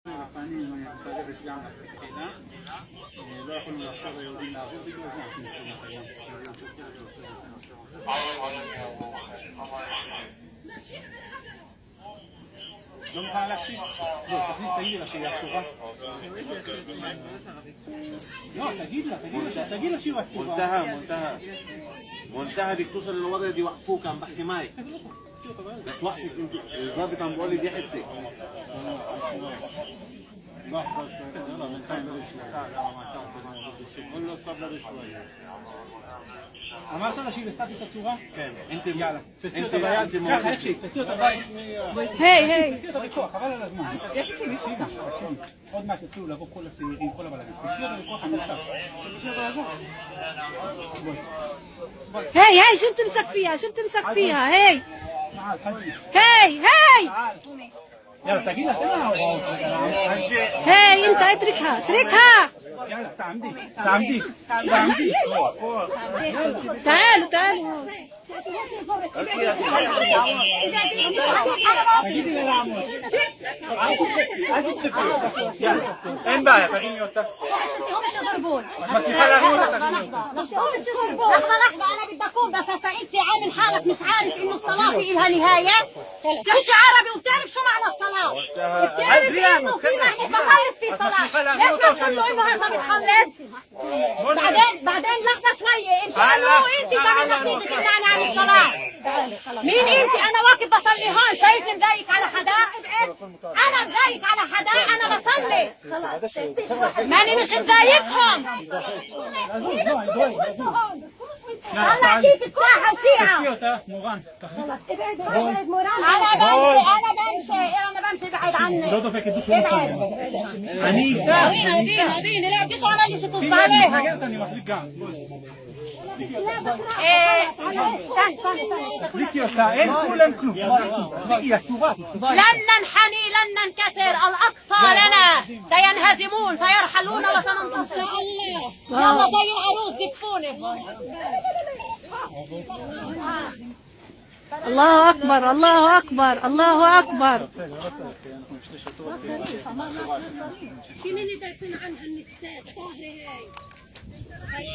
הפנים מסרבת גם לתחילה, לא יכולנו לאפשר ליהודים לעבור בגלל זה, אנחנו נצאים לחיים. לא מוכנה להקשיב? לא, תכניס, תגיד לה שהיא עצובה. לא, תגיד לה שהיא עצובה. منتهى بدك توصل للوضع دي وقفوك عم بحكي معك. بدك وقفك انت الظابط عم بقول لي دي حبسك. لحظة يلا نستنى قول له صبر شوية. אמרת לה שהיא בסטטוס עצורה? כן. יאללה, תפסי אותה ביד, ככה אפשי, תפסי אותה ביד. היי. תפסי אותה בכוח, חבל על הזמן. תקשיבי, עוד מעט יצאו לבוא כל הצעירים, כל הבלגים. תפסי אותה בכוח המכתב. תפסי אותה לבוא. هاي شو بتمسك فيها هاي يلا تجي لها هاي انت اتركها يلا تعمدي تعالوا אין בעיה, תרימי אותה. מצליחה להרים אותה, תרימי אותה. لحظة أنا بدي أقول بس هسا أنت عامل حالك مش عارف إنه الصلاة في إلها نهاية. بتحكي عربي وبتعرف شو معنى الصلاة. بتعرف إنه في مهدي بخلص في صلاة. ليش ما تقول له إنه هذا بتخلص؟ بعدين لحظة شوية أنت كمان نحكي بتمنعني عن الصلاة. مين أنت؟ أنا واقف بصلي هون شايفني مضايق على حدا؟ ابعد. أنا مضايق على حدا؟ أنا بصلي. ماني مش مضايقهم. هلا فيك الساحة وسيعة. أنا بمشي بعد عني. לא דופק את דו שלו. אני איתך. هديني لا بديش عمل لي شي تصب عليها. אני מחזיק גם. תחזיקי אותה, אין כלום. היא עצורה. لن ننحني لن ننكسر الأقصى لنا سينهزمون سيرحلون وسننتصر يلا زي العروس زفوني الله أكبر شنو اللي دايسين عنها النكسات طاهرة هاي